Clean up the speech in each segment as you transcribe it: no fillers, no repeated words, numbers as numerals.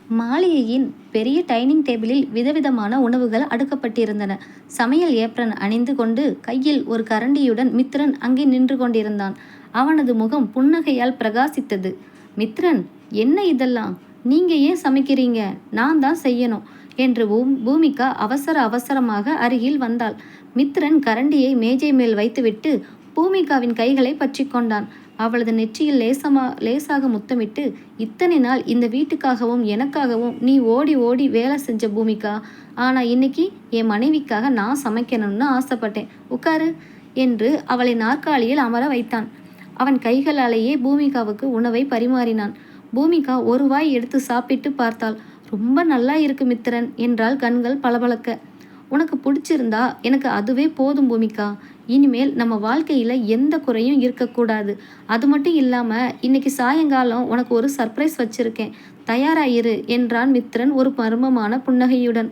மாளிகையின் பெரிய டைனிங் டேபிளில் விதவிதமான உணவுகள் அடுக்கப்பட்டிருந்தன. சமையல் ஏப்ரன் அணிந்து கொண்டு கையில் ஒரு கரண்டியுடன் மித்ரன் அங்கே நின்று கொண்டிருந்தான். அவனது முகம் புன்னகையால் பிரகாசித்தது. மித்ரன், என்ன இதெல்லாம்? நீங்க ஏன் சமைக்கிறீங்க? நான் தான் செய்யணும் என்று பூமிகா அவசர அவசரமாக அருகில் வந்தாள். மித்ரன் கரண்டியை மேஜை மேல் வைத்துவிட்டு பூமிகாவின் கைகளை பற்றி கொண்டான். அவளது நெற்றியில் லேசாக முத்தமிட்டு, இத்தனை நாள் இந்த வீட்டுக்காகவும் எனக்காகவும் நீ ஓடி ஓடி வேலை செஞ்ச பூமிகா, ஆனா இன்னைக்கு என் மனைவிக்காக நான் சமைக்கணும்னு ஆசைப்பட்டேன். உட்காரு என்று அவளை நாற்காலியில் அமர வைத்தான். அவன் கைகளாலேயே பூமிகாவுக்கு உணவை பரிமாறினான். பூமிகா ஒரு வாய் எடுத்து சாப்பிட்டு பார்த்தாள். ரொம்ப நல்லா இருக்கு மித்திரன் என்றால் கண்கள் பளபளக்க. உனக்கு பிடிச்சிருந்தா எனக்கு அதுவே போதும் பூமிகா. இனிமேல் நம்ம வாழ்க்கையில் எந்த குறையும் இருக்கக்கூடாது. அது மட்டும் இல்லாமல் இன்னைக்கு சாயங்காலம் உனக்கு ஒரு சர்ப்ரைஸ் வச்சிருக்கேன், தயாராயிரு என்றான் மித்ரன் ஒரு மர்மமான புன்னகையுடன்.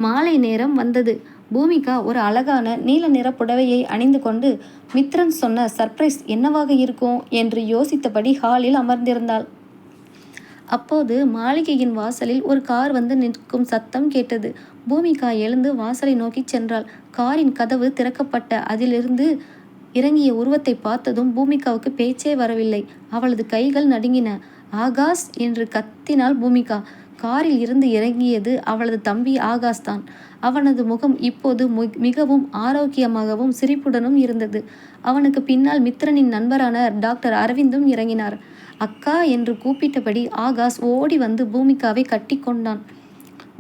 மாலை நேரம் வந்தது. பூமிகா ஒரு அழகான நீல நிற புடவையை அணிந்து கொண்டு மித்ரன் சொன்ன சர்ப்ரைஸ் என்னவாக இருக்கும் என்று யோசித்தபடி ஹாலில் அமர்ந்திருந்தாள். அப்போது மாளிகையின் வாசலில் ஒரு கார் வந்து நிற்கும் சத்தம் கேட்டது. பூமிகா எழுந்து வாசலை நோக்கி சென்றாள். காரின் கதவு திறக்கப்பட்ட அதிலிருந்து இறங்கிய உருவத்தை பார்த்ததும் பூமிகாவுக்கு பேச்சே வரவில்லை. அவளது கைகள் நடுங்கின. ஆகாஷ் என்று கத்தினாள் பூமிகா. காரில் இருந்து இறங்கியது அவளது தம்பி ஆகாஷ் தான். அவனது முகம் இப்போது மிகவும் ஆரோக்கியமாகவும் சிரிப்புடனும் இருந்தது. அவனுக்கு பின்னால் மித்ரனின் நண்பரான டாக்டர் அரவிந்தும் இறங்கினார். அக்கா என்று கூப்பிட்டபடி ஆகாஷ் ஓடி வந்து பூமிகாவை கட்டி கொண்டான்.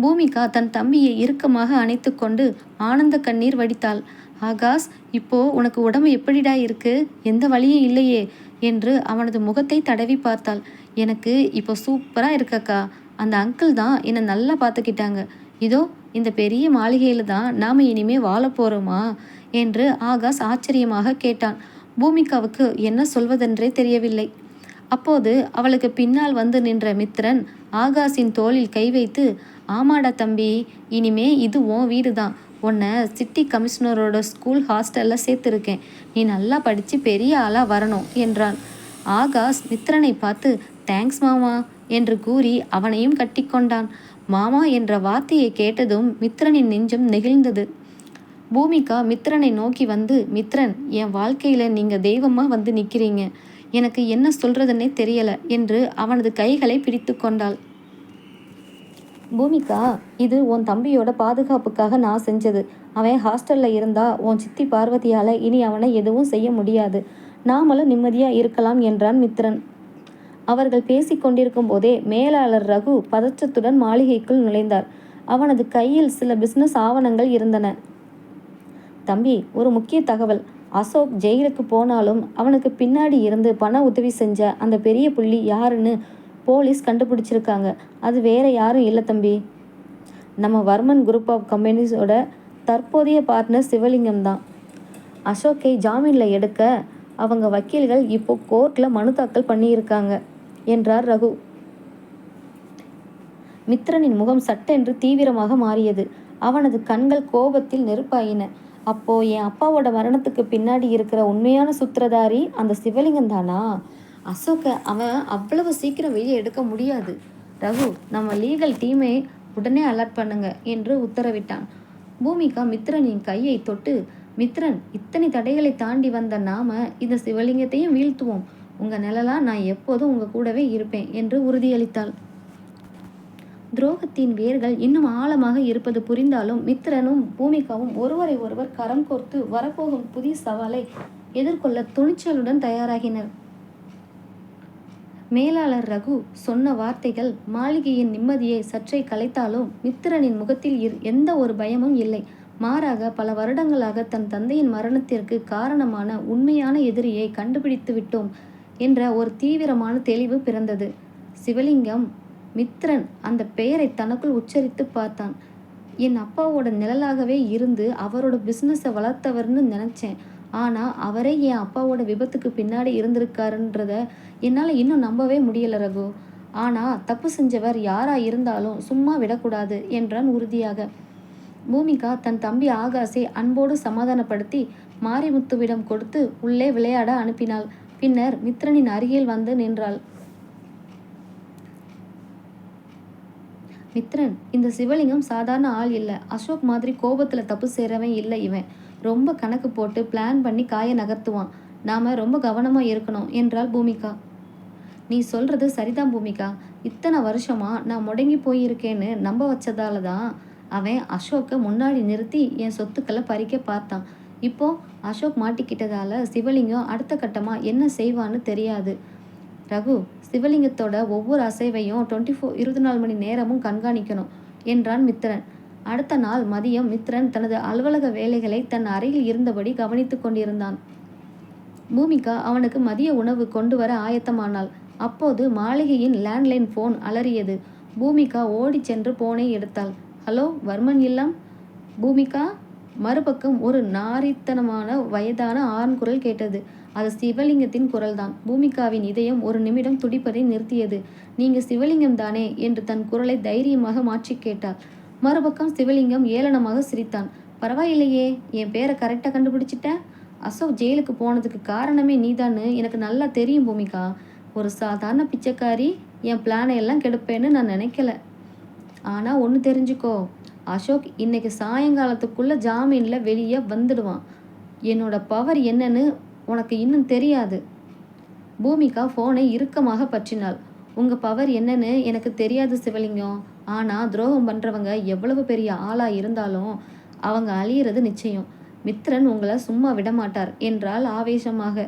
பூமிகா தன் தம்பியை இறுக்கமாக அணைத்து கொண்டு ஆனந்த கண்ணீர் வடித்தாள். ஆகாஷ், இப்போ உனக்கு உடம்பு எப்படிடா இருக்கு? எந்த வழியும் இல்லையே என்று அவனது முகத்தை தடவி பார்த்தாள். எனக்கு இப்போ சூப்பராக இருக்கக்கா. அந்த அங்கிள் தான் என்னை நல்லா பார்த்துக்கிட்டாங்க. இதோ இந்த பெரிய மாளிகையில் தான் நாம் இனிமே வாழ போகிறோமா என்று ஆகாஷ் ஆச்சரியமாக கேட்டான். பூமிகாவுக்கு என்ன சொல்வதென்றே தெரியவில்லை. அப்போது அவளுக்கு பின்னால் வந்து நின்ற மித்ரன் ஆகாஷின் தோளில் கை வைத்து, ஆமாடா தம்பி, இனிமே இது உன் வீடு தான். உன்னை சிட்டி கமிஷனரோட ஸ்கூல் ஹாஸ்டலில் சேர்த்துருக்கேன். நீ நல்லா படித்து பெரிய ஆளாக வரணும் என்றான். ஆகாஷ் மித்ரனை பார்த்து, தேங்க்ஸ் மாமா என்று கூறி அவனையும் கட்டி கொண்டான். மாமா என்ற வார்த்தையை கேட்டதும் மித்ரனின் நெஞ்சம் நெகிழ்ந்தது. பூமிகா மித்ரனை நோக்கி வந்து, மித்ரன், என் வாழ்க்கையில் நீங்கள் தெய்வமாக வந்து நிற்கிறீங்க. எனக்கு என்ன சொல்றதுன்னே தெரியல என்று அவனது கைகளை பிடித்து கொண்டாள். பூமிகா, இது உன் தம்பியோட பாதுகாப்புக்காக நான் செஞ்சது. அவன் ஹாஸ்டலில் இருந்தா உன் சித்தி பார்வதியால் இனி அவனை எதுவும் செய்ய முடியாது. நாமளும் நிம்மதியாக இருக்கலாம் என்றான் மித்ரன். அவர்கள் பேசி கொண்டிருக்கும் போதே மேலாளர் ரகு பதற்றத்துடன் மாளிகைக்குள் நுழைந்தார். அவனது கையில் சில பிசினஸ் ஆவணங்கள் இருந்தன. தம்பி, ஒரு முக்கிய தகவல். அசோக் ஜெயிலுக்கு போனாலும் அவனுக்கு பின்னாடி இருந்து பண உதவி செஞ்ச அந்த பெரிய புள்ளி யாருன்னு போலீஸ் கண்டுபிடிச்சிருக்காங்க. அது வேற யாரும் இல்லை தம்பி. நம்ம வர்மன் குரூப் ஆஃப் கம்பெனிஸோட தற்போதைய பார்ட்னர் சிவலிங்கம் தான். அசோக்கை ஜாமீனில் எடுக்க அவங்க வக்கீல்கள் இப்போ கோர்ட்டில் மனு தாக்கல் பண்ணியிருக்காங்க என்றார் ரகு. மித்ரனின் முகம் சட்டென்று தீவிரமாக மாறியது. அவனது கண்கள் கோபத்தில் நெருப்பாயின. அப்போ என் அப்பாவோட மரணத்துக்கு பின்னாடி இருக்கிற உண்மையான சூத்திரதாரி அந்த சிவலிங்கம் தானா? அசோக்கை அவன் அவ்வளவு சீக்கிரம் வெளியே எடுக்க முடியாது. ரகு, நம்ம லீகல் டீமை உடனே அலர்ட் பண்ணுங்க என்று உத்தரவிட்டான். பூமிகா மித்ரனின் கையை தொட்டு, மித்ரன், இத்தனை தடைகளை தாண்டி வந்த நாம இந்த சிவலிங்கத்தையும் வீழ்த்துவோம். உங்க நிழலா நான் எப்போதும் உங்க கூடவே இருப்பேன் என்று உறுதியளித்தாள். துரோகத்தின் வேர்கள் இன்னும் ஆழமாக இருப்பது புரிந்தாலும் மித்ரனும் பூமிகாவும் ஒருவரை ஒருவர் கரம் கோர்த்து வரப்போகும் புதிய சவாலை எதிர்கொள்ள துணிச்சலுடன் தயாராகினர். மேலாளர் ரகு சொன்ன வார்த்தைகள் மாளிகையின் நிம்மதியை சற்றே கலைத்தாலும் மித்ரனின் முகத்தில் எந்த ஒரு பயமும் இல்லை. மாறாக பல வருடங்களாக தன் தந்தையின் மரணத்திற்கு காரணமான உண்மையான எதிரியை கண்டுபிடித்து விட்டோம் என்ற ஒரு தீவிரமான தெளிவு பிறந்தது. சிவலிங்கம். மித்ரன் அந்த பெயரை தனக்குள் உச்சரித்து பார்த்தான். என் அப்பாவோட நிழலாகவே இருந்து அவரோட பிஸ்னஸை வளர்த்தவர்னு நினச்சேன். ஆனால் அவரே என் அப்பாவோட விபத்துக்கு பின்னாடி இருந்திருக்காருன்றத என்னால் இன்னும் நம்பவே முடியல ரகு. ஆனால் தப்பு செஞ்சவர் யாராக இருந்தாலும் சும்மா விடக்கூடாது என்றான் உறுதியாக. பூமிகா தன் தம்பி ஆகாஷை அன்போடு சமாதானப்படுத்தி மாரிமுத்துவிடம் கொடுத்து உள்ளே விளையாட அனுப்பினாள். பின்னர் மித்ரனின் அருகில் வந்து நின்றாள். மித்ரன், இந்த சிவலிங்கம் சாதாரண ஆள் இல்லை. அசோக் மாதிரி கோபத்தில் தப்பு செய்கிறவன் இல்லை இவன். ரொம்ப கணக்கு போட்டு பிளான் பண்ணி காயை நகர்த்துவான். நாம ரொம்ப கவனமாக இருக்கணும் என்றாள் பூமிகா. நீ சொல்கிறது சரிதான் பூமிகா. இத்தனை வருஷமா நான் முடங்கி போயிருக்கேன்னு நம்ப வச்சதால தான் அவன் அசோக்கை முன்னாடி நிறுத்தி என் சொத்துக்களை பறிக்க பார்த்தான். இப்போ அசோக் மாட்டிக்கிட்டதால சிவலிங்கம் அடுத்த கட்டமாக என்ன செய்வான்னு தெரியாது. ரகு, சிவலிங்கத்தோட ஒவ்வொரு அசைவையும் 24 மணி நேரமும் கண்காணிக்கணும் என்றான் மித்திரன். அடுத்த நாள் மதியம் மித்திரன் தனது அலுவலக வேலைகளை தன் அறையில் இருந்தபடி கவனித்து கொண்டிருந்தான். பூமிகா அவனுக்கு மதிய உணவு கொண்டு வர ஆயத்தமானாள். அப்போது மாளிகையின் லேண்ட்லைன் போன் அலறியது. பூமிகா ஓடி சென்று போனை எடுத்தாள். ஹலோ, வர்மன் இல்லம்? பூமிகா. மறுபக்கம் ஒரு நாரித்தனமான வயதான ஆண் குரல் கேட்டது. அது சிவலிங்கத்தின் குரல்தான். பூமிகாவின் இதயம் ஒரு நிமிடம் துடிப்பதை நிறுத்தியது. நீங்க சிவலிங்கம் தானே என்று தன் குரலை தைரியமாக மாற்றி கேட்டாள். மறுபக்கம் சிவலிங்கம் ஏளனமாக சிரித்தான். பரவாயில்லையே, என் பேரை கரெக்டாக கண்டுபிடிச்சிட்ட. அசோக் ஜெயிலுக்கு போனதுக்கு காரணமே நீதான்னு எனக்கு நல்லா தெரியும் பூமிகா. ஒரு சாதாரண பிச்சைக்காரி என் பிளானை எல்லாம் கெடுப்பேன்னு நான் நினைக்கல. ஆனால் ஒன்று தெரிஞ்சுக்கோ, அசோக் இன்னைக்கு சாயங்காலத்துக்குள்ள ஜாமீனில் வெளியே வந்துடுவான். என்னோட பவர் என்னன்னு உனக்கு இன்னும் தெரியாது. பூமிகா ஃபோனை இறுக்கமாக பற்றினாள். உங்கள் பவர் என்னன்னு எனக்கு தெரியாது சிவலிங்கம். ஆனால் துரோகம் பண்ணுறவங்க எவ்வளவு பெரிய ஆளாக இருந்தாலும் அவங்க அழியிறது நிச்சயம். மித்ரன் உங்களை சும்மா விடமாட்டார் என்றால் ஆவேசமாக.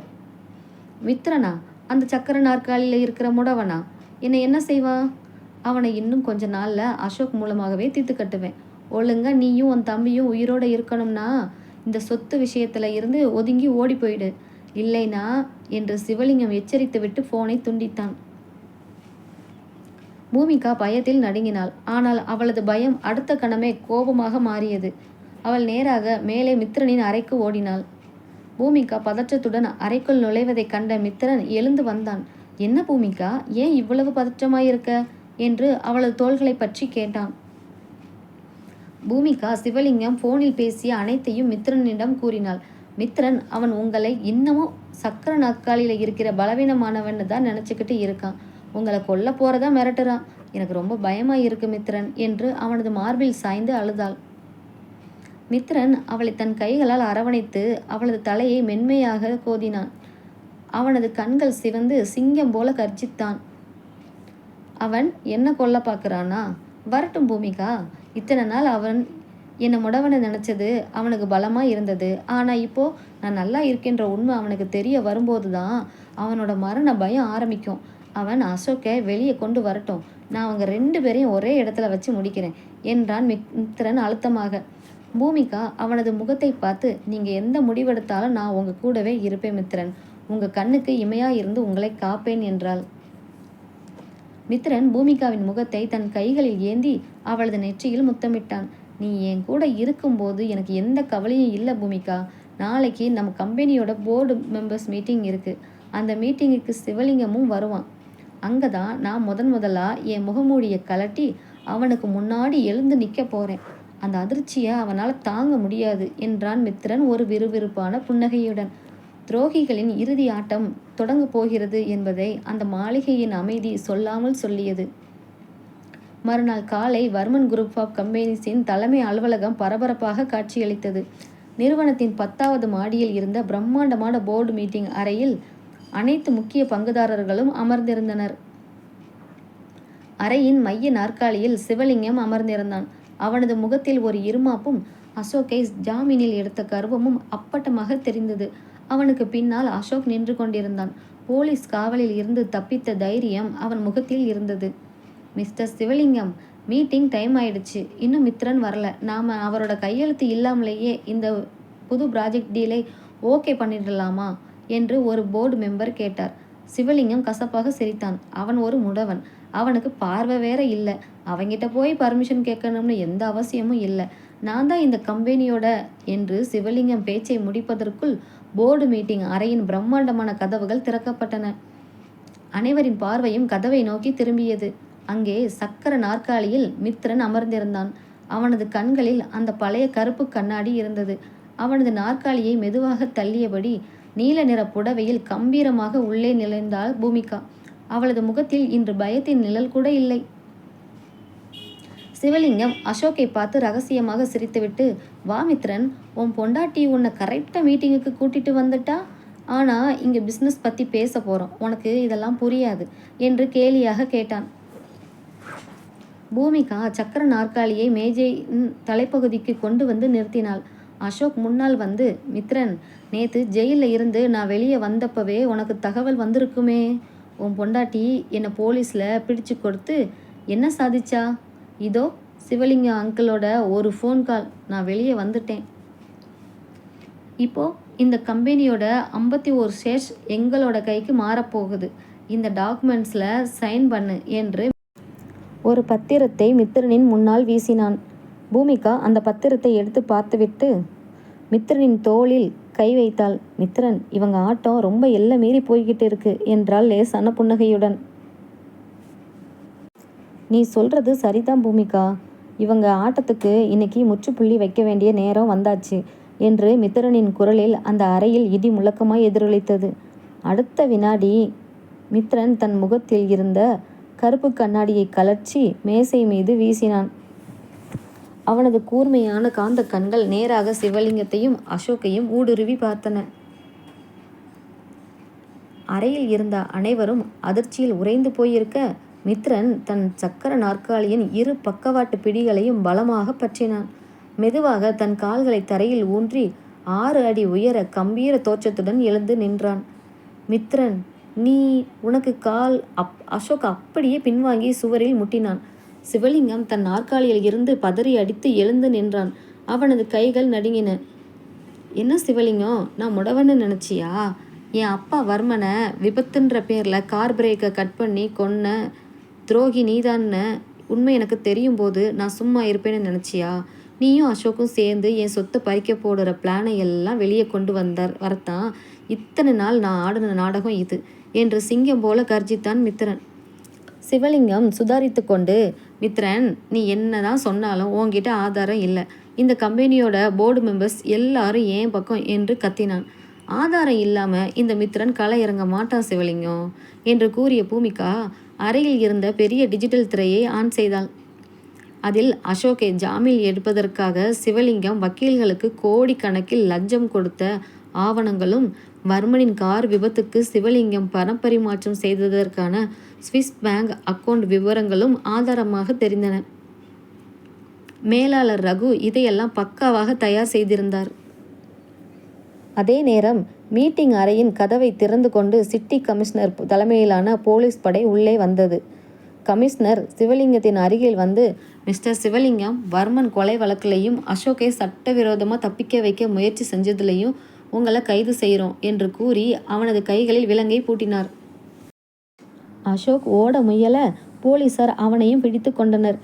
மித்ரனா? அந்த சக்கர நாற்காலியில் இருக்கிற முடவனா? என்னை என்ன செய்வான்? அவனை இன்னும் கொஞ்ச நாளில் அசோக் மூலமாகவே தீர்த்து கட்டுவேன். ஒழுங்கா நீயும் உன் தம்பியும் உயிரோடு இருக்கணும்னா இந்த சொத்து விஷயத்துல இருந்து ஒதுங்கி ஓடி போயிடு. இல்லைனா என்று சிவலிங்கம் எச்சரித்து விட்டு போனை துண்டித்தான். பூமிகா பயத்தில் நடுங்கினாள். ஆனால் அவளது பயம் அடுத்த கணமே கோபமாக மாறியது. அவள் நேராக மேலே மித்திரனின் அறைக்கு ஓடினாள். பூமிகா பதற்றத்துடன் அறைக்குள் நுழைவதை கண்ட மித்திரன் எழுந்து வந்தான். என்ன பூமிகா, ஏன் இவ்வளவு பதற்றமாயிருக்க என்று அவளது தோள்களை பற்றி கேட்டான். பூமிகா சிவலிங்கம் போனில் பேசிய அனைத்தையும் மித்திரனிடம் கூறினாள். மித்திரன், அவன் உங்களை இன்னமும் சக்கர நாற்காலியில் இருக்கிற பலவீனமானவன்னு தான் நினச்சிக்கிட்டு இருக்கான். உங்களை கொல்ல போறதா மிரட்டுறான். எனக்கு ரொம்ப பயமா இருக்கு மித்திரன் என்று அவனது மார்பில் சாய்ந்து அழுதாள். மித்திரன் அவளை தன் கைகளால் அரவணைத்து அவளது தலையை மென்மையாக கோதினான். அவனது கண்கள் சிவந்து சிங்கம் போல கர்ஜித்தான். அவன் என்ன கொல்ல பார்க்குறானா? வரட்டும் பூமிகா. இத்தனை நாள் அவன் என்னை முடவனை நினச்சது அவனுக்கு பலமாக இருந்தது. ஆனால் இப்போது நான் நல்லா இருக்கின்ற உண்மை அவனுக்கு தெரிய வரும்போது தான் அவனோட மரண பயம் ஆரம்பிக்கும். அவன் அசோக்கை வெளியே கொண்டு வரட்டும். நான் அவங்க 2 பேரையும் ஒரே இடத்துல வச்சு முடிக்கிறேன் என்றான் மித்திரன் அழுத்தமாக. பூமிகா அவனது முகத்தை பார்த்து, நீங்கள் எந்த முடிவெடுத்தாலும் நான் உங்கள் கூடவே இருப்பேன் மித்திரன். உங்கள் கண்ணுக்கு இமையாக இருந்து உங்களை காப்பேன் என்றாள். மித்திரன் பூமிகாவின் முகத்தை தன் கைகளில் ஏந்தி அவளது நெற்றியில் முத்தமிட்டான். நீ என் கூட இருக்கும்போது எனக்கு எந்த கவலையும் இல்லை பூமிகா. நாளைக்கு நம்ம கம்பெனியோட போர்டு மெம்பர்ஸ் மீட்டிங் இருக்குது. அந்த மீட்டிங்குக்கு சிவலிங்கமும் வருவான். அங்கே தான் நான் முதலாக என் முகமூடியை கலட்டி அவனுக்கு முன்னாடி எழுந்து நிற்க போகிறேன். அந்த அதிர்ச்சியை அவனால் தாங்க முடியாது என்றான் மித்திரன் ஒரு விறுவிறுப்பான புன்னகையுடன். துரோகிகளின் இறுதி ஆட்டம் தொடங்க போகிறது என்பதை அந்த மாளிகையின் அமைதி சொல்லாமல் சொல்லியது. மறுநாள் காலை வர்மன் குரூப் ஆஃப் கம்பெனிஸின் தலைமை அலுவலகம் பரபரப்பாக காட்சியளித்தது. நிறுவனத்தின் 10வது மாடியில் இருந்த பிரம்மாண்டமான போர்டு மீட்டிங் அறையில் அனைத்து முக்கிய பங்குதாரர்களும் அமர்ந்திருந்தனர். அறையின் மைய நாற்காலியில் சிவலிங்கம் அமர்ந்திருந்தான். அவனது முகத்தில் ஒரு இருமாப்பும் அசோக்கை ஜாமீனில் எடுத்த கர்வமும் அப்பட்டமாக தெரிந்தது. அவனுக்கு பின்னால் அசோக் நின்று கொண்டிருந்தான். போலீஸ் காவலில் இருந்து தப்பித்த தைரியம் அவன் முகத்தில் இருந்தது. மிஸ்டர் சிவலிங்கம், மீட்டிங் டைம் ஆயிடுச்சு. இன்னும் மித்திரன் வரல. நாம் அவரோட கையெழுத்து இல்லாமலேயே இந்த புது ப்ராஜெக்ட் டீலை ஓகே பண்ணிடலாமா என்று ஒரு போர்டு மெம்பர் கேட்டார். சிவலிங்கம் கசப்பாக சிரித்தான். அவன் ஒரு முடவன். அவனுக்கு பார்வை வேற இல்லை. அவங்கிட்ட போய் பர்மிஷன் கேட்கணும்னு எந்த அவசியமும் இல்லை. நான் தான் இந்த கம்பெனியோட என்று சிவலிங்கம் பேச்சை முடிப்பதற்குள் போர்டு மீட்டிங் அறையின் பிரம்மாண்டமான கதவுகள் திறக்கப்பட்டன. அனைவரின் பார்வையும் கதவை நோக்கி திரும்பியது. அங்கே சக்கர நாற்காலியில் மித்திரன் அமர்ந்திருந்தான். அவனது கண்களில் அந்த பழைய கருப்பு கண்ணாடி இருந்தது. அவனது நாற்காலியை மெதுவாக தள்ளியபடி நீல நிற புடவையில் கம்பீரமாக உள்ளே நுழைந்தாள் பூமிகா. அவளது முகத்தில் இன்று பயத்தின் நிழல் கூட இல்லை. சிவலிங்கம் அசோக்கை பார்த்து ரகசியமாக சிரித்துவிட்டு, வா மித்ரன், உன் பொண்டாட்டி உன்னை கரெக்டாக மீட்டிங்குக்கு கூட்டிட்டு வந்துட்டா. ஆனால் இங்கே பிஸ்னஸ் பற்றி பேச போகிறோம், உனக்கு இதெல்லாம் புரியாது என்று கேலியாக கேட்டான். பூமிகா சக்கர நாற்காலியை மேஜையின் தலைப்பகுதிக்கு கொண்டு வந்து நிறுத்தினாள். அசோக் முன்னால் வந்து, மித்ரன், நேற்று ஜெயிலில் இருந்து நான் வெளியே வந்தப்பவே உனக்கு தகவல் வந்திருக்குமே. உன் பொண்டாட்டி என்னை போலீஸில் பிடிச்சு கொடுத்து என்ன சாதிச்சா? இதோ சிவலிங்கம் அங்கிளோட ஒரு ஃபோன் கால், நான் வெளியே வந்துட்டேன். இப்போது இந்த கம்பெனியோட 51 ஷேர்ஸ் எங்களோட கைக்கு மாறப்போகுது. இந்த டாக்குமெண்ட்ஸில் சைன் பண்ணு என்று ஒரு பத்திரத்தை மித்திரனின் முன்னால் வீசினான். பூமிகா அந்த பத்திரத்தை எடுத்து பார்த்துவிட்டு மித்திரனின் தோளில் கை வைத்தாள். மித்திரன், இவங்க ஆட்டம் ரொம்ப எல்லை மீறி போய்கிட்டு இருக்கு என்றாள் லேசான புன்னகையுடன். நீ சொல்றது சரிதான் பூமிகா, இவங்க ஆட்டத்துக்கு இன்னைக்கு முற்றுப்புள்ளி வைக்க வேண்டிய நேரம் வந்தாச்சு என்று மித்திரனின் குரலில் அந்த அறையில் இடி முழக்கமாய் எதிரொலித்தது. அடுத்த வினாடி மித்திரன் தன் முகத்தில் இருந்த கருப்பு கண்ணாடியை கலற்றி மேசை மீது வீசினான். அவனது கூர்மையான காந்த கண்கள் நேராக சிவலிங்கத்தையும் அசோக்கையும் ஊடுருவி பார்த்தன. அறையில் இருந்த அனைவரும் அதிர்ச்சியில் உறைந்து போயிருக்க, மித்ரன் தன் சக்கர நாற்காலியின் 2 பக்கவாட்டு பிடிகளையும் பலமாக பற்றினான். மெதுவாக தன் கால்களை தரையில் ஊன்றி 6 அடி உயர கம்பீர தோற்றத்துடன் எழுந்து நின்றான். மித்ரன், நீ உனக்கு கால் அசோக் அப்படியே பின்வாங்கி சுவரில் முட்டினான். சிவலிங்கம் தன் நாற்காலியில் இருந்து பதறி அடித்து எழுந்து நின்றான். அவனது கைகள் நடுங்கின. என்ன சிவலிங்கம், நான் முடவன்னு நினச்சியா? என் அப்பா வர்மனை விபத்துன்ற பேரில் கார் பிரேக்கை கட் பண்ணி கொன்ன துரோகி நீதான்னு உண்மை எனக்கு தெரியும் போது நான் சும்மா இருப்பேன்னு நினச்சியா? நீயும் அசோக்கும் சேர்ந்து என் சொத்தை பறிக்க போடுற பிளானை எல்லாம் வெளியே கொண்டு வரத்தான் இத்தனை நாள் நான் ஆடின நாடகம் இது என்று சிங்கம் போல கர்ஜித்தான் மித்திரன். சிவலிங்கம் சுதாரித்து கொண்டு, மித்ரன், நீ என்னதான் சொன்னாலும் உன்கிட்ட ஆதாரம் இல்லை. இந்த கம்பெனியோட போர்டு மெம்பர்ஸ் எல்லாரும் ஏன் பக்கம் என்று கத்தினான். ஆதாரம் இல்லாமல் இந்த மித்ரன் களை இறங்க மாட்டான் சிவலிங்கம் என்று கூறிய பூமிகா அறையில் இருந்த பெரிய டிஜிட்டல் திரையை ஆன் செய்தாள். அதில் அசோக்கை ஜாமீன் எடுப்பதற்காக சிவலிங்கம் வக்கீல்களுக்கு கோடிக்கணக்கில் லஞ்சம் கொடுத்த ஆவணங்களும் வர்மனின் கார் விபத்துக்கு சிவலிங்கம் பணப்பரிமாற்றம் செய்ததற்கான ஸ்விஸ் பேங்க் அக்கவுண்ட் விவரங்களும் ஆதாரமாக தெரிந்தன. மேலாளர் ரகு இதையெல்லாம் பக்காவாக தயார் செய்திருந்தார். அதே நேரம் மீட்டிங் அறையின் கதவை திறந்து கொண்டு சிட்டி கமிஷனர் தலைமையிலான போலீஸ் படை உள்ளே வந்தது. கமிஷனர் சிவலிங்கத்தின் அருகில் வந்து, மிஸ்டர் சிவலிங்கம், வர்மன் கொலை வழக்கிலையும் அசோக்கை சட்டவிரோதமாக தப்பிக்க வைக்க முயற்சி செஞ்சதுலையும் உங்களை கைது செய்கிறோம் என்று கூறி அவனது கைகளில் விலங்கை பூட்டினார். அசோக் ஓட முயல போலீசார் அவனையும் பிடித்து கொண்டனர்.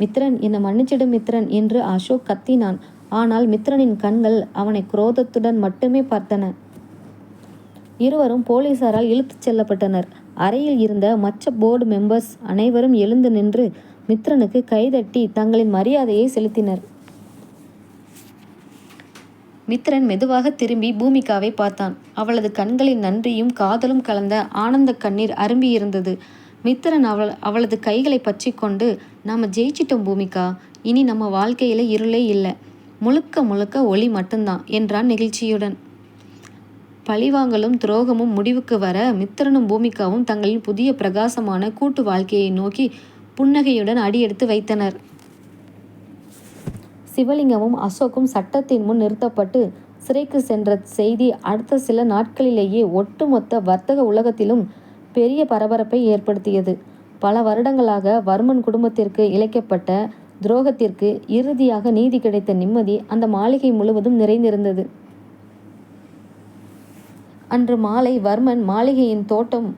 மித்ரன், என்னை மன்னிச்சிடும் மித்ரன் என்று அசோக் கத்தினான். ஆனால் மித்ரனின் கண்கள் அவனை குரோதத்துடன் மட்டுமே பார்த்தன. இருவரும் போலீசாரால் இழுத்துச் செல்லப்பட்டனர். அறையில் இருந்த மற்ற போர்டு மெம்பர்ஸ் அனைவரும் எழுந்து நின்று மித்ரனுக்கு கைதட்டி தங்களின் மரியாதையை செலுத்தினர். மித்ரன் மெதுவாக திரும்பி பூமிகாவை பார்த்தான். அவளது கண்களின் நன்றியும் காதலும் கலந்த ஆனந்த கண்ணீர் அரும்பியிருந்தது. மித்ரன் அவளது கைகளை பற்றி கொண்டு, நாம் ஜெயிச்சிட்டோம் பூமிகா, இனி நம்ம வாழ்க்கையில் இருளே இல்லை, முழுக்க முழுக்க ஒளி மட்டும்தான் என்றான் நெகிழ்ச்சியுடன். பழிவாங்கலும் துரோகமும் முடிவுக்கு வர மித்ரனும் பூமிகாவும் தங்களின் புதிய பிரகாசமான கூட்டு வாழ்க்கையை நோக்கி புன்னகையுடன் அடியெடுத்து வைத்தனர். சிவலிங்கமும் அசோக்கும் சட்டத்தின் முன் நிறுத்தப்பட்டு சிறைக்கு சென்ற செய்தி அடுத்த சில நாட்களிலேயே ஒட்டுமொத்த வர்த்தக உலகத்திலும் பெரிய பரபரப்பை ஏற்படுத்தியது. பல வருடங்களாக வர்மன் குடும்பத்திற்கு இழைக்கப்பட்ட துரோகத்திற்கு இறுதியாக நீதி கிடைத்த நிம்மதி அந்த மாளிகை முழுவதும் நிறைந்திருந்தது. அன்று மாலை வர்மன் மாளிகையின் தோட்டம்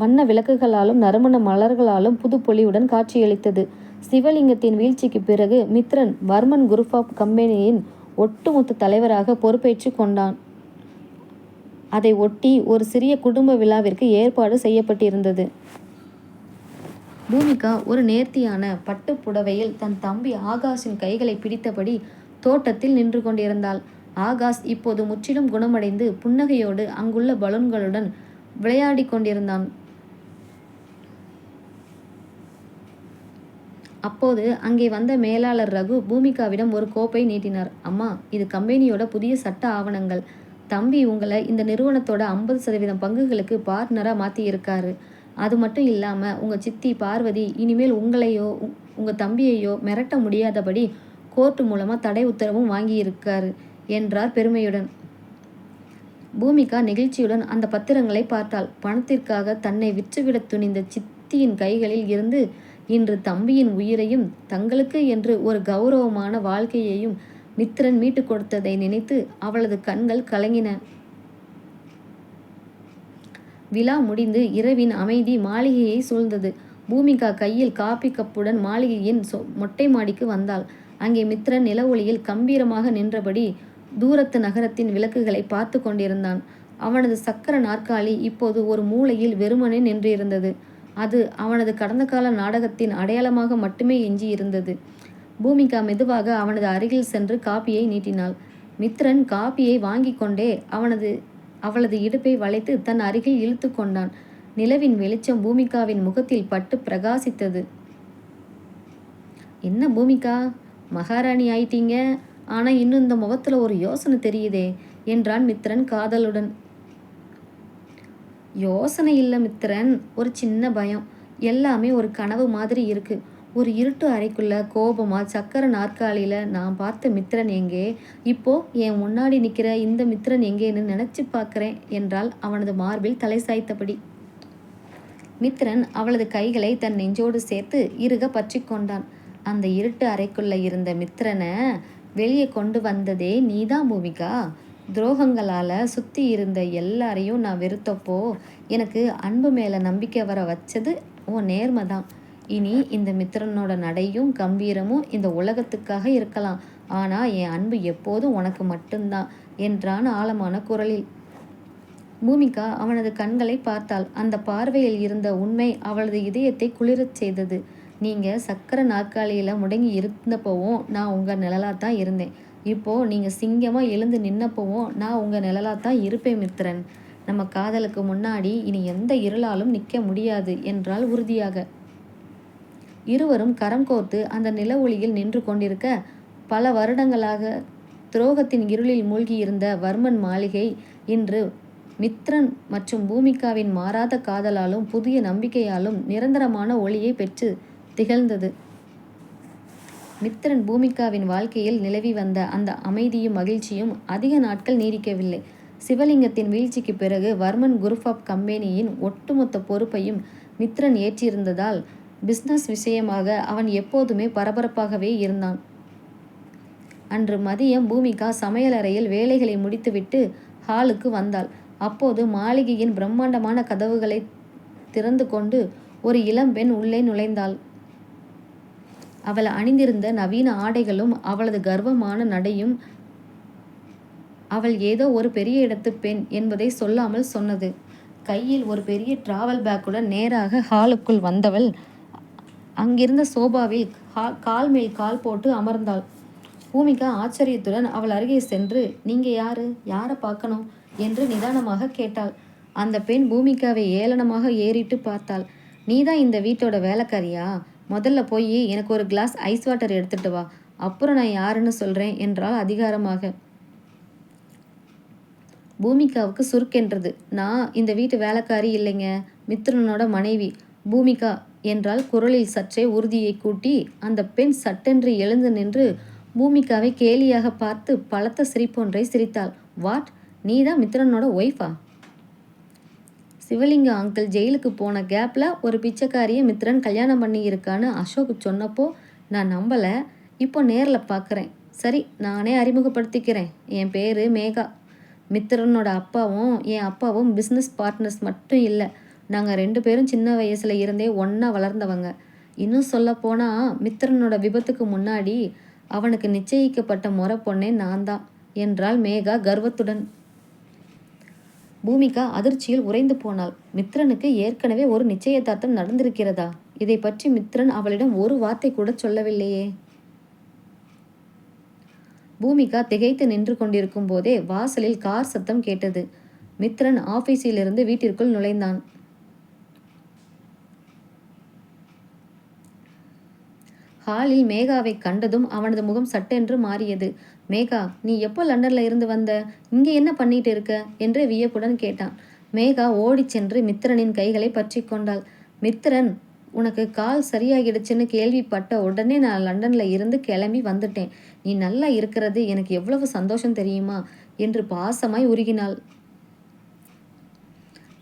வண்ண விளக்குகளாலும் நறுமண மலர்களாலும் புதுப்பொலிவுடன் காட்சியளித்தது. சிவலிங்கத்தின் வீழ்ச்சிக்கு பிறகு மித்ரன் வர்மன் குரூப் ஆஃப் கம்பெனியின் ஒட்டுமொத்த தலைவராக பொறுப்பேற்று கொண்டான். அதை ஒட்டி ஒரு சிறிய குடும்ப விழாவிற்கு ஏற்பாடு செய்யப்பட்டிருந்தது. பூமிகா ஒரு நேர்த்தியான பட்டு புடவையில் தன் தம்பி ஆகாஷின் கைகளை பிடித்தபடி தோட்டத்தில் நின்று கொண்டிருந்தாள். ஆகாஷ் இப்போது முற்றிலும் குணமடைந்து புன்னகையோடு அங்குள்ள பலூன்களுடன் விளையாடி கொண்டிருந்தான். அப்போது அங்கே வந்த மேலாளர் ரகு பூமிகாவிடம் ஒரு கோப்பை நீட்டினார். அம்மா, இது கம்பெனியோட புதிய சட்ட ஆவணங்கள். தம்பி உங்களை இந்த நிறுவனத்தோட 50% பங்குகளுக்கு பார்ட்னராக மாற்றி இருக்காரு. அது மட்டும் இல்லாமல் உங்கள் சித்தி பார்வதி இனிமேல் உங்களையோ உங்கள் தம்பியையோ மிரட்ட முடியாதபடி கோர்ட்டு மூலமாக தடை உத்தரவும் வாங்கியிருக்காரு என்றார் பெருமையுடன். பூமிகா நெகிழ்ச்சியுடன் அந்த பத்திரங்களை பார்த்தாள். பணத்திற்காக தன்னை விற்றுவிட துணிந்த சித்தியின் கைகளில் இருந்து இன்று தம்பியின் உயிரையும் தங்களுக்கு என்று ஒரு கௌரவமான வாழ்க்கையையும் மித்திரன் மீட்டு கொடுத்ததை நினைத்து அவளது கண்கள் கலங்கின. விழா முடிந்து இரவின் அமைதி மாளிகையை சூழ்ந்தது. பூமிகா கையில் காப்பி கப்புடன் மாளிகையின் மொட்டை மாடிக்கு வந்தாள். அங்கே மித்திரன் நில ஒளியில் கம்பீரமாக நின்றபடி தூரத்து நகரத்தின் விளக்குகளை பார்த்து கொண்டிருந்தான். அவனது சக்கர நாற்காலி இப்போது ஒரு மூலையில் வெறுமனே நின்றிருந்தது. அது அவனது கடந்த கால நாடகத்தின் அடையாளமாக மட்டுமே எஞ்சியிருந்தது. பூமிகா மெதுவாக அவனது அருகில் சென்று காப்பியை நீட்டினாள். மித்திரன் காப்பியை வாங்கி கொண்டே அவளது இடுப்பை வளைத்து தன் அருகில் இழுத்து கொண்டான். நிலவின் வெளிச்சம் பூமிகாவின் முகத்தில் பட்டு பிரகாசித்தது. என்ன பூமிகா, மகாராணி ஆயிட்டீங்க, ஆனால் இன்னும் இந்த முகத்தில் ஒரு யோசனை தெரியுதே என்றான் மித்திரன் காதலுடன். யோசனை இல்லை மித்திரன், ஒரு சின்ன பயம். எல்லாமே ஒரு கனவு மாதிரி இருக்கு. ஒரு இருட்டு அறைக்குள்ள கோபமா சக்கர நாற்காலியில் நான் பார்த்த மித்திரன் எங்கே, இப்போ என் முன்னாடி நிற்கிற இந்த மித்திரன் எங்கேன்னு நினச்சி பார்க்குறேன் என்றால் அவனது மார்பில் தலை சாய்த்தபடி. மித்திரன் அவளது கைகளை தன் நெஞ்சோடு சேர்த்து இறுக பற்றி கொண்டான். அந்த இருட்டு அறைக்குள்ள இருந்த மித்திரனை வெளியே கொண்டு வந்ததே நீதான் பூமிகா. துரோகங்களால் சுற்றி இருந்த எல்லாரையும் நான் வெறுத்தப்போ எனக்கு அன்பு மேலே நம்பிக்கை வர வச்சது உன் நேர்மை தான். இனி இந்த மித்திரனோட நடையும் கம்பீரமும் இந்த உலகத்துக்காக இருக்கலாம், ஆனால் என் அன்பு எப்போதும் உனக்கு மட்டும்தான் என்றான் ஆழமான குரலில். பூமிகா அவனது கண்களை பார்த்தாள். அந்த பார்வையில் இருந்த உண்மை அவளது இதயத்தை குளிரச் செய்தது. நீங்கள் சக்கர நாற்காலியில் முடங்கி இருந்தப்போவும் நான் உங்கள் நிழலாக தான் இருந்தேன். இப்போது நீங்கள் சிங்கமாக எழுந்து நின்னப்போவும் நான் உங்கள் நிழலாக தான் இருப்பேன் மித்திரன். நம்ம காதலுக்கு முன்னாடி இனி எந்த இருளாலும் நிற்க முடியாது என்றால் உறுதியாக. இருவரும் கரம் கோர்த்து அந்த நில ஒளியில் நின்று கொண்டிருக்க, பல வருடங்களாக துரோகத்தின் இருளில் மூழ்கியிருந்த வர்மன் மாளிகை இன்று மித்திரன் மற்றும் பூமிகாவின் மாறாத காதலாலும் புதிய நம்பிக்கையாலும் நிரந்தரமான ஒளியை பெற்று திகழ்ந்தது. மித்திரன் பூமிகாவின் வாழ்க்கையில் நிலவி வந்த அந்த அமைதியும் மகிழ்ச்சியும் அதிக நாட்கள் நீடிக்கவில்லை. சிவலிங்கத்தின் வீழ்ச்சிக்கு பிறகு வர்மன் குரூப் ஆஃப் கம்பெனியின் ஒட்டுமொத்த பொறுப்பையும் மித்திரன் ஏற்றிருந்ததால் பிஸ்னஸ் விஷயமாக அவன் எப்போதுமே பரபரப்பாகவே இருந்தான். அன்று மதியம் பூமிகா சமையலறையில் வேலைகளை முடித்துவிட்டு ஹாலுக்கு வந்தாள். அப்போது மாளிகையின் பிரம்மாண்டமான கதவுகளை திறந்து கொண்டு ஒரு இளம்பெண் உள்ளே நுழைந்தாள். அவள் அணிந்திருந்த நவீன ஆடைகளும் அவளது கர்வமான நடையும் அவள் ஏதோ ஒரு பெரிய இடத்து பெண் என்பதை சொல்லாமல் சொன்னது. கையில் ஒரு பெரிய டிராவல் பேக்குடன் நேராக ஹாலுக்குள் வந்தவள் அங்கிருந்த சோபாவில் கால் மேல் கால் போட்டு அமர்ந்தாள். பூமிகா ஆச்சரியத்துடன் அவள் அருகே சென்று, நீங்கள் யாரை பார்க்கணும் என்று நிதானமாக கேட்டாள். அந்த பெண் பூமிகாவை ஏளனமாக ஏறிட்டு பார்த்தாள். நீதான் இந்த வீட்டோட வேலைக்காரியா? முதல்ல போய் எனக்கு ஒரு கிளாஸ் ஐஸ் வாட்டர் எடுத்துட்டு வா, அப்புறம் நான் யாருன்னு சொல்கிறேன் என்றால் அதிகாரமாக. பூமிகாவுக்கு சுருக்கென்றது. நான் இந்த வீட்டு வேலைக்காரி இல்லைங்க, மித்திரனோட மனைவி பூமிகா என்றால் குரலில் சற்றே உறுதியை கூட்டி. அந்த பெண் சட்டென்று எழுந்து நின்று பூமிகாவை கேலியாக பார்த்து பலத்த சிரிப்பொன்றை சிரித்தாள். வாட், நீதான் மித்திரனோட ஒய்ஃபா? சிவலிங்க அங்கிள் ஜெயிலுக்கு போன கேப்பில் ஒரு பிச்சைக்காரியை மித்திரன் கல்யாணம் பண்ணி இருக்கான்னு அசோக் சொன்னப்போ நான் நம்பலை. இப்போ நேரில் பார்க்குறேன். சரி, நானே அறிமுகப்படுத்திக்கிறேன். என் பேர் மேகா. மித்திரனோட அப்பாவும் என் அப்பாவும் பிஸ்னஸ் பார்ட்னர்ஸ் மட்டும் இல்லை, நாங்கள் 2 பேரும் சின்ன வயசில் இருந்தே ஒன்றா வளர்ந்தவங்க. இன்னும் சொல்லப்போனால் மித்திரனோட விபத்துக்கு முன்னாடி அவனுக்கு நிச்சயிக்கப்பட்ட முறை பொண்ணே நான் தான் என்றாள் மேகா கர்வத்துடன். பூமிகா அதிர்ச்சியில் உறைந்து போனாள். மித்திரனுக்கு ஏற்கனவே ஒரு நிச்சயதார்த்தம் நடந்திருக்கிறதா? இதை பற்றி மித்திரன் அவளிடம் ஒரு வார்த்தை கூட சொல்லவில்லையே. பூமிகா திகைத்து நின்று கொண்டிருக்கும் போதே வாசலில் கார் சத்தம் கேட்டது. மித்திரன் ஆபீஸிலிருந்து வீட்டிற்குள் நுழைந்தான். ஹாலில் மேகாவை கண்டதும் அவனது முகம் சட்டென்று மாறியது. மேகா, நீ எப்போ லண்டன்ல இருந்து வந்த? இங்கே என்ன பண்ணிட்டு இருக்க என்று வியப்புடன் கேட்டான். மேகா ஓடிச் சென்று மித்திரனின் கைகளை பற்றி கொண்டாள். மித்திரன், உனக்கு கால் சரியாகிடுச்சுன்னு கேள்விப்பட்ட உடனே நான் லண்டன்ல இருந்து கிளம்பி வந்துட்டேன். நீ நல்லா இருக்கிறது எனக்கு எவ்வளவு சந்தோஷம் தெரியுமா என்று பாசமாய் உருகினாள்.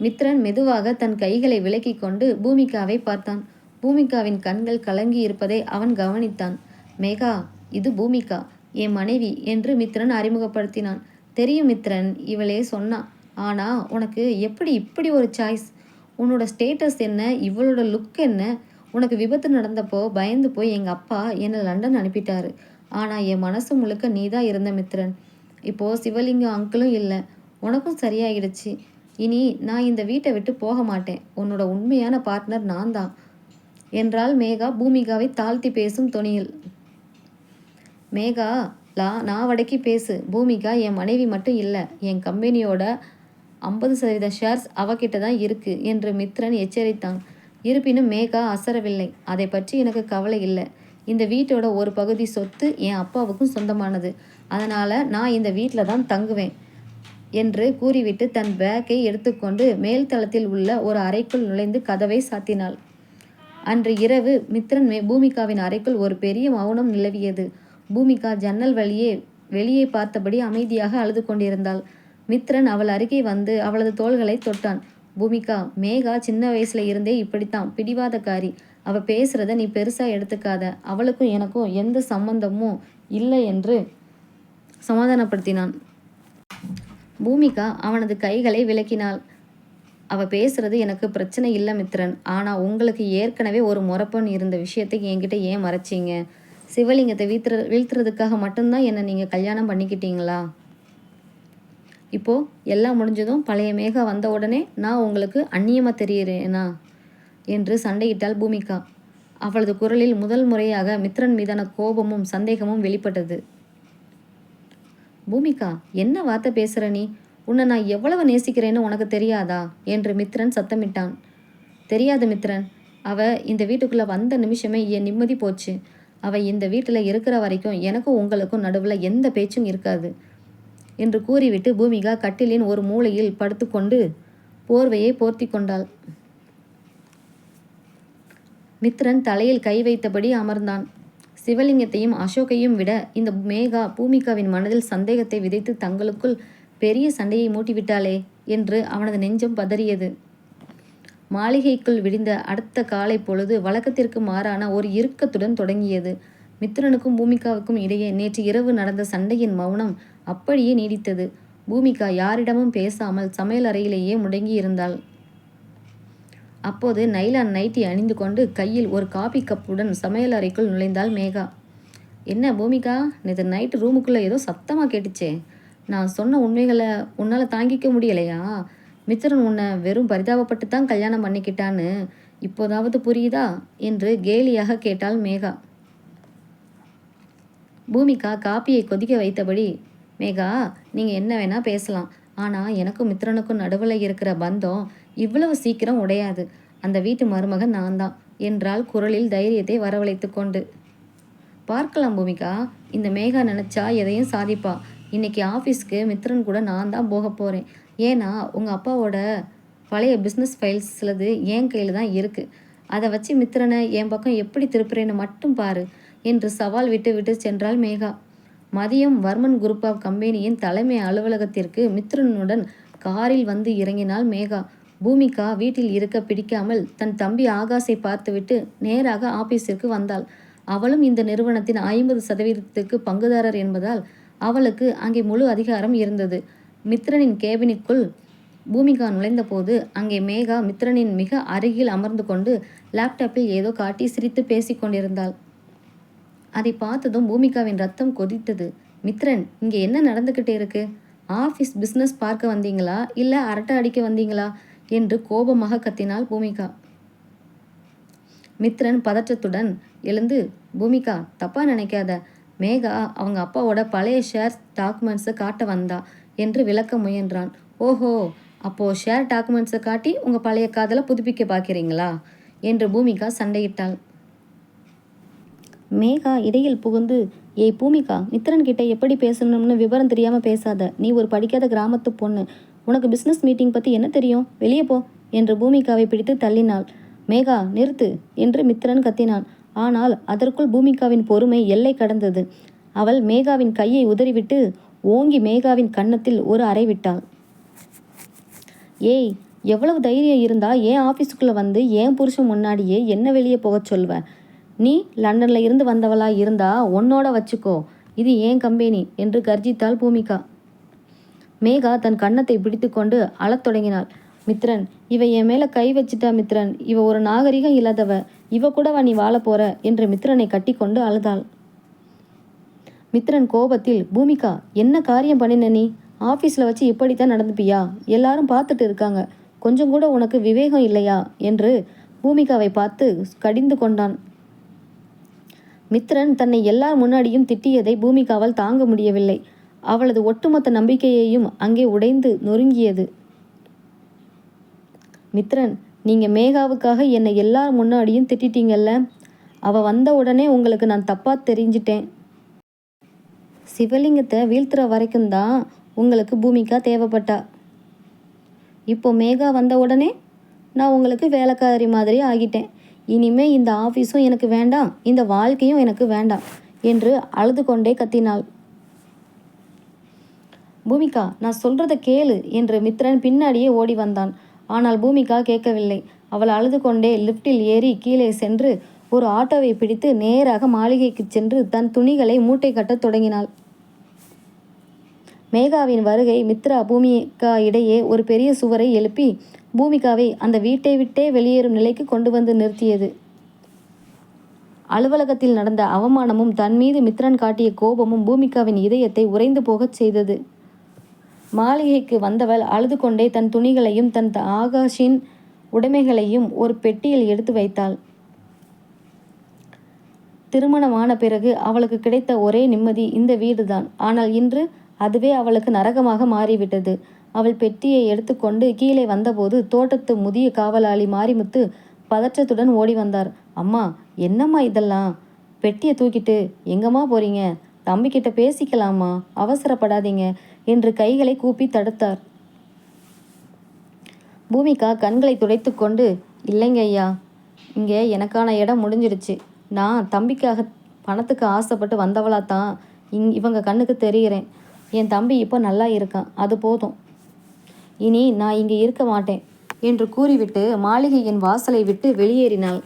மித்திரன் மெதுவாக தன் கைகளை விலக்கி கொண்டு பூமிகாவை பார்த்தான். பூமிகாவின் கண்கள் கலங்கி இருப்பதை அவன் கவனித்தான். மேகா, இது பூமிகா, என் மனைவி என்று மித்திரன் அறிமுகப்படுத்தினான். தெரியும் மித்திரன், இவளே சொன்னா. ஆனா உனக்கு எப்படி இப்படி ஒரு சாய்ஸ்? உன்னோட ஸ்டேட்டஸ் என்ன? இவளோட லுக் என்ன? உனக்கு விபத்து நடந்தப்போ பயந்து போய் எங்கள் அப்பா என்னை லண்டன் அனுப்பிட்டாரு. ஆனால் என் மனசு முழுக்க நீ தான் இருந்த மித்திரன். இப்போது சிவலிங்கம் அங்கிளும் இல்லை. உனக்கும் சரியாயிடுச்சு. இனி நான் இந்த வீட்டை விட்டு போக மாட்டேன். உன்னோட உண்மையான பார்ட்னர் நான் தான் என்றாள் மேகா பூமிகாவை தாழ்த்தி பேசும் தொனியில். மேகா, நான் வடக்கி பேசு. பூமிகா என் மனைவி மட்டும் இல்லை, என் கம்பெனியோட 50% ஷேர்ஸ் அவகிட்ட தான் இருக்கு என்று மித்ரன் எச்சரித்தான். இருப்பினும் மேகா அசரவில்லை. அதை பற்றி எனக்கு கவலை இல்லை. இந்த வீட்டோட ஒரு பகுதி சொத்து என் அப்பாவுக்கும் சொந்தமானது. அதனால் நான் இந்த வீட்டில் தான் தங்குவேன் என்று கூறிவிட்டு தன் பேக்கை எடுத்துக்கொண்டு மேல்தளத்தில் உள்ள ஒரு அறைக்குள் நுழைந்து கதவை சாத்தினாள். அன்று இரவு மித்ரன் பூமிகாவின் அறைக்குள் ஒரு பெரிய மௌனம் நிலவியது. பூமிகா ஜன்னல் வெளியே பார்த்தபடி அமைதியாக அழுது கொண்டிருந்தாள். மித்ரன் அவள் அருகே வந்து அவளது தோள்களை தொட்டான். பூமிகா, மேகா சின்ன வயசுல இருந்தே இப்படித்தான், பிடிவாதக்காரி. அவ பேசுறத நீ பெருசா எடுத்துக்காத. அவளுக்கும் எனக்கும் எந்த சம்பந்தமும் இல்லை என்று சமாதானப்படுத்தினான். பூமிகா அவனது கைகளை விலக்கினாள். அவ பேசுறது எனக்கு பிரச்சனை இல்லை மித்ரன். ஆனா உங்களுக்கு ஏற்கனவே ஒரு முறப்பன் இருந்த விஷயத்தை என்கிட்ட ஏன் மறைச்சிங்க? சிவலிங்கத்தை வீழ்த்துறதுக்காக மட்டும்தான் என்னை நீங்க கல்யாணம் பண்ணிக்கிட்டீங்களா? இப்போ எல்லாம் முடிஞ்சதும் பழைய மேகா வந்த உடனே நான் உங்களுக்கு அந்நியமா தெரியுறேனா என்று சண்டையிட்டாள் பூமிகா. அவளது குரலில் முதல் முறையாக மித்ரன் மீதான கோபமும் சந்தேகமும் வெளிப்பட்டது. பூமிகா, என்ன வார்த்தை பேசுற நீ? உன்னை நான் எவ்வளவு நேசிக்கிறேன்னு உனக்கு தெரியாதா என்று மித்ரன் சத்தமிட்டான். தெரியாது மித்ரன். அவ இந்த வீட்டுக்குள்ள வந்த நிமிஷமே என் நிம்மதி போச்சு. அவ இந்த வீட்டில் இருக்கிற வரைக்கும் எனக்கும் உங்களுக்கும் நடுவில் எந்த பேச்சும் இருக்காது என்று கூறிவிட்டு பூமிகா கட்டிலின் ஒரு மூலையில் படுத்துக்கொண்டு போர்வையை போர்த்தி கொண்டாள். மித்ரன் தலையில் கை வைத்தபடி அமர்ந்தான். சிவலிங்கத்தையும் அசோகையும் விட இந்த மேகா பூமிகாவின் மனதில் சந்தேகத்தை விதைத்து தங்களுக்குள் பெரிய சண்டையை மூட்டிவிட்டாளே என்று அவனது நெஞ்சம் பதறியது. மாளிகைக்குள் விடிந்த அடுத்த காலை பொழுது வழக்கத்திற்கு மாறான ஒரு இறுக்கத்துடன் தொடங்கியது. மித்ரனுக்கும் பூமிகாவுக்கும் இடையே நேற்று இரவு நடந்த சண்டையின் மௌனம் அப்படியே நீடித்தது. பூமிகா யாரிடமும் பேசாமல் சமையல் அறையிலேயே முடங்கி இருந்தாள். அப்போது நைலான் நைட்டி அணிந்து கொண்டு கையில் ஒரு காபி கப்புடன் சமையல் அறைக்குள் நுழைந்தாள் மேகா. என்ன பூமிகா, நேற்று நைட்டு ரூமுக்குள்ளே ஏதோ சத்தமாக கேட்டுச்சே. நான் சொன்ன உண்மைகளை உன்னால் தாங்கிக்க முடியலையா? மித்ரன் உன்னை வெறும் பரிதாபப்பட்டு தான் கல்யாணம் பண்ணிக்கிட்டான்னு இப்போதாவது புரியுதா என்று கேலியாக கேட்டாள் மேகா. பூமிகா காப்பியை கொதிக்க வைத்தபடி, மேகா, நீங்கள் என்ன வேணால் பேசலாம். ஆனால் எனக்கும் மித்ரனுக்கும் நடுவில் இருக்கிற பந்தம் இவ்வளவு சீக்கிரம் உடையாது. அந்த வீட்டு மருமகன் நான் தான் என்றால் குரலில் தைரியத்தை வரவழைத்து கொண்டு. பார்க்கலாம் பூமிகா, இந்த மேகா நினச்சா எதையும் சாதிப்பா. இன்னைக்கு ஆஃபீஸ்க்கு மித்ரன் கூட நான் தான் போக போகிறேன். ஏன்னா உங்கள் அப்பாவோட பழைய பிஸ்னஸ் ஃபைல்ஸ் சிலது என் கையில் தான் இருக்குது. அதை வச்சு மித்ரனை என் பக்கம் எப்படி திருப்புறேன்னு மட்டும் பாரு என்று சவால் விட்டு விட்டு சென்றாள் மேகா. மதியம் வர்மன் குரூப் ஆஃப் கம்பெனியின் தலைமை அலுவலகத்திற்கு மித்ரனுடன் காரில் வந்து இறங்கினாள் மேகா. பூமிகா வீட்டில் இருக்க பிடிக்காமல் தன் தம்பி ஆகாஷை பார்த்துவிட்டு நேராக ஆபீஸிற்கு வந்தாள். அவளும் இந்த நிறுவனத்தின் 50% பங்குதாரர் என்பதால் அவளுக்கு அங்கே முழு அதிகாரம் இருந்தது. மித்ரனின் கேபினுக்குள் பூமிகா நுழைந்தபோது அங்கே மேகா மித்ரனின் மிக அருகில் அமர்ந்து கொண்டு லேப்டாப்பில் ஏதோ காட்டி சிரித்து பேசி கொண்டிருந்தாள். அதை பார்த்ததும் பூமிகாவின் ரத்தம் கொதித்தது. மித்ரன், இங்கே என்ன நடந்துக்கிட்டே இருக்கு? ஆஃபீஸ் பிஸ்னஸ் பார்க்க வந்தீங்களா இல்லை அரட்டை அடிக்க வந்தீங்களா என்று கோபமாக கத்தினாள் பூமிகா. மித்ரன் பதற்றத்துடன் எழுந்து, பூமிகா தப்பாக நினைக்காத. மேகா அவங்க அப்பாவோட பழைய ஷேர் டாக்குமெண்ட்ஸை காட்ட வந்தா என்று விளக்க முயன்றான். ஓஹோ, அப்போது ஷேர் டாக்குமெண்ட்ஸை காட்டி உங்கள் பழைய காதலை புதுப்பிக்க பார்க்குறீங்களா என்று பூமிகா சண்டையிட்டாள். மேகா இடையில் புகுந்து, ஏய் பூமிகா, மித்திரன் கிட்ட எப்படி பேசணும்னு விவரம் தெரியாமல் பேசாத. நீ ஒரு படிக்காத கிராமத்து பொண்ணு. உனக்கு பிஸ்னஸ் மீட்டிங் பற்றி என்ன தெரியும்? வெளியே போ என்று பூமிகாவை பிடித்து தள்ளினாள். மேகா நிறுத்து என்று மித்திரன் கத்தினான். ஆனால் அதற்குள் பூமிகாவின் பொறுமை எல்லை கடந்தது. அவள் மேகாவின் கையை உதறிவிட்டு ஓங்கி மேகாவின் கன்னத்தில் ஒரு அறை விட்டாள். ஏய், எவ்வளவு தைரியம் இருந்தா ஏன் ஆஃபீஸுக்குள்ளே வந்து ஏன் புருஷன் முன்னாடியே என்ன வெளியே போகச் சொல்வ? நீ லண்டன்ல இருந்து வந்தவளா இருந்தா உன்னோட வச்சுக்கோ, இது ஏன் கம்பெனி என்று கர்ஜித்தாள் பூமிகா. மேகா தன் கன்னத்தை பிடித்து கொண்டு அழத் தொடங்கினாள். மித்ரன், இவ என் மேல கை வச்சிட்டா மித்ரன், இவ ஒரு நாகரிகம் இல்லாதவ, இவ கூடவா நீ வாழ போற என்று மித்ரனை கட்டி கொண்டு அழுதாள். மித்ரன் கோபத்தில், பூமிகா, என்ன காரியம் பண்ணின நீ? ஆஃபீஸில் வச்சு இப்படித்தான் நடந்துப்பியா? எல்லாரும் பார்த்துட்டு இருக்காங்க, கொஞ்சம் கூட உனக்கு விவேகம் இல்லையா என்று பூமிகாவை பார்த்து கடிந்து கொண்டான். மித்ரன் தன்னை எல்லார் முன்னாடியும் திட்டியதை பூமிகாவால் தாங்க முடியவில்லை. அவளது ஒட்டுமொத்த நம்பிக்கையையும் அங்கே உடைந்து நொறுங்கியது. மித்ரன், நீங்க மேகாவுக்காக என்னை எல்லார் முன்னாடியும் திட்டிட்டீங்கல்ல. அவ வந்த உடனே உங்களுக்கு நான் தப்பா தெரிஞ்சிட்டேன். சிவலிங்கத்தை வீழ்த்துற வரைக்கும் தான் உங்களுக்கு பூமிகா தேவைப்பட்டா. இப்போ மேகா வந்த உடனே நான் உங்களுக்கு வேலைக்காரி மாதிரி ஆகிட்டேன். இனிமே இந்த ஆஃபீஸும் எனக்கு வேண்டாம், இந்த வாழ்க்கையும் எனக்கு வேண்டாம் என்று அழுது கொண்டே கத்தினாள். பூமிகா, நான் சொல்றத கேளு என்று மித்ரன் பின்னாடியே ஓடி வந்தான். ஆனால் பூமிகா கேட்கவில்லை. அவள் அழுது கொண்டே லிப்டில் ஏறி கீழே சென்று ஒரு ஆட்டோவை பிடித்து நேராக மாளிகைக்கு சென்று தன் துணிகளை மூட்டை கட்டத் தொடங்கினாள். மேகாவின் வருகை மித்ரா பூமிகா இடையே ஒரு பெரிய சுவரை எழுப்பி பூமிகாவை அந்த வீட்டை விட்டே வெளியேறும் நிலைக்கு கொண்டு வந்து நிறுத்தியது. அலுவலகத்தில் நடந்த அவமானமும் தன் மீது மித்ரன் காட்டிய கோபமும் பூமிகாவின் இதயத்தை உறைந்து போகச் செய்தது. மாளிகைக்கு வந்தவள் அழுது கொண்டே தன் துணிகளையும் தன் ஆகாஷின் உடைமைகளையும் ஒரு பெட்டியில் எடுத்து வைத்தாள். திருமணமான பிறகு அவளுக்கு கிடைத்த ஒரே நிம்மதி இந்த வீடுதான். ஆனால் இன்று அதுவே அவளுக்கு நரகமாக மாறிவிட்டது. அவள் பெட்டியை எடுத்துக்கொண்டு கீழே வந்தபோது தோட்டத்து முதிய காவலாளி மாரிமுத்து பதற்றத்துடன் ஓடி வந்தார். அம்மா, என்னம்மா இதெல்லாம்? பெட்டியை தூக்கிட்டு எங்கம்மா போறீங்க? தம்பிக்கிட்ட பேசிக்கலாமா, அவசரப்படாதீங்க என்று கைகளை கூப்பி தடுத்தார். பூமிகா கண்களை துடைத்து கொண்டு, இல்லைங்க ஐயா, இங்கே எனக்கான இடம் முடிஞ்சிடுச்சு. நான் தம்பிக்காக பணத்துக்கு ஆசைப்பட்டு வந்தவளாத்தான் இவங்க கண்ணுக்கு தெரிகிறேன். என் தம்பி இப்போ நல்லா இருக்கான், அது போதும். இனி நான் இங்கே இருக்க மாட்டேன் என்று கூறிவிட்டு மாளிகையின் வாசலை விட்டு வெளியேறினாள்.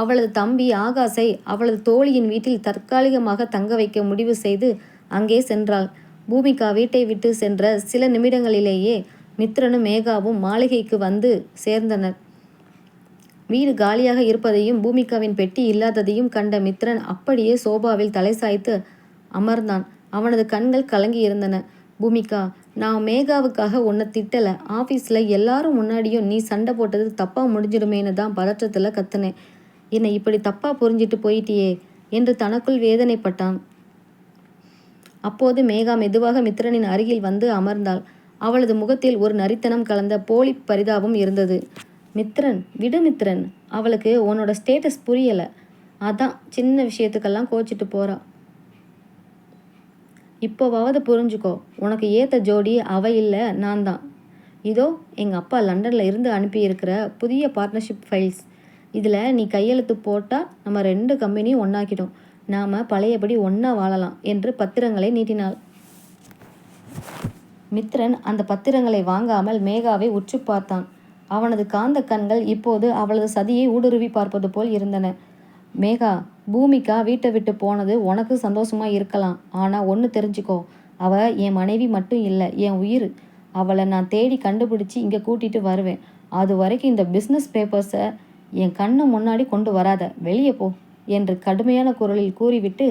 அவளது தம்பி ஆகாஷை அவளது தோழியின் வீட்டில் தற்காலிகமாக தங்க வைக்க முடிவு செய்து அங்கே சென்றாள். பூமிகா வீட்டை விட்டு சென்ற சில நிமிடங்களிலேயே மித்ரனும் மேகாவும் மாளிகைக்கு வந்து சேர்ந்தனர். வீடு காலியாக இருப்பதையும் பூமிகாவின் பெட்டி இல்லாததையும் கண்ட மித்ரன் அப்படியே சோபாவில் தலை சாய்த்து அமர்ந்தான். அவனது கண்கள் கலங்கி இருந்தன. பூமிகா, நான் மேகாவுக்காக உன்னை திட்டலை. ஆஃபீஸில் எல்லாரும் முன்னாடியும் நீ சண்டை போட்டது தப்பாக முடிஞ்சிடுமேனு தான் பதற்றத்தில் கத்துனேன். என்னை இப்படி தப்பாக புரிஞ்சிட்டு போயிட்டியே என்று தனக்குள் வேதனைப்பட்டான். அப்போது மேகா மெதுவாக மித்ரனின் அருகில் வந்து அமர்ந்தாள். அவளது முகத்தில் ஒரு நரித்தனம் கலந்த போலி பரிதாபம் இருந்தது. மித்ரன், விடு மித்ரன், அவளுக்கு உன்னோட ஸ்டேட்டஸ் புரியலை, அதான் சின்ன விஷயத்துக்கெல்லாம் கோச்சிட்டு போறா. இப்போவாவது புரிஞ்சுக்கோ, உனக்கு ஏற்ற ஜோடி அவ இல்லை, நான் தான். இதோ எங்கள் அப்பா லண்டனில் இருந்து அனுப்பியிருக்கிற புதிய பார்ட்னர்ஷிப் ஃபைல்ஸ், இதில் நீ கையெழுத்து போட்டால் நம்ம 2 கம்பெனியும் ஒன்றாக்கிடும். நாம் பழையபடி ஒன்றா வாழலாம் என்று பத்திரங்களை நீட்டினாள். மித்ரன் அந்த பத்திரங்களை வாங்காமல் மேகாவை உற்று பார்த்தான். அவனது காந்த கண்கள் இப்போது அவளது சதியை ஊடுருவி பார்ப்பது போல் இருந்தன. மேகா, பூமிகா வீட்டை விட்டு போனது உனக்கு சந்தோஷமா இருக்கலாம். ஆனால் ஒன்று தெரிஞ்சுக்கோ, அவள் என் மனைவி மட்டும் இல்லை, என் உயிர். அவளை நான் தேடி கண்டுபிடிச்சி இங்கே கூட்டிகிட்டு வருவேன். அது வரைக்கும் இந்த பிஸ்னஸ் பேப்பர்ஸை என் கண்ணு முன்னாடி கொண்டு வராத, வெளியே போ என்று கடுமையான குரலில் கூறிவிட்டு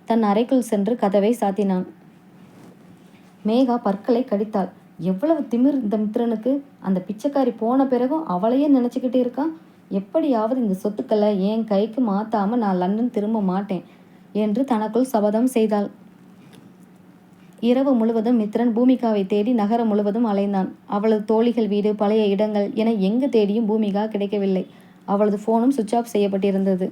தன் அறைக்குள் சென்று கதவை சாத்தினான். மேகா பற்களை கடித்தாள். எவ்வளவு திமிர் இந்த மித்ரனுக்கு! அந்த பிச்சைக்காரி போன பிறகும் அவளையே நினச்சிக்கிட்டு இருக்கான். எப்படியாவது இந்த சொத்துக்களை என் கைக்கு மாற்றாமல் நான் லண்டன் திரும்ப மாட்டேன் என்று தனக்குள் சபதம் செய்தாள். இரவு முழுவதும் மித்ரன் பூமிகாவை தேடி நகரம் முழுவதும் அலைந்தான். அவளது தோழிகள் வீடு, பழைய இடங்கள் என எங்கு தேடியும் பூமிகா கிடைக்கவில்லை. அவளது ஃபோனும் சுவிட்ச் ஆஃப் செய்யப்பட்டிருந்தது.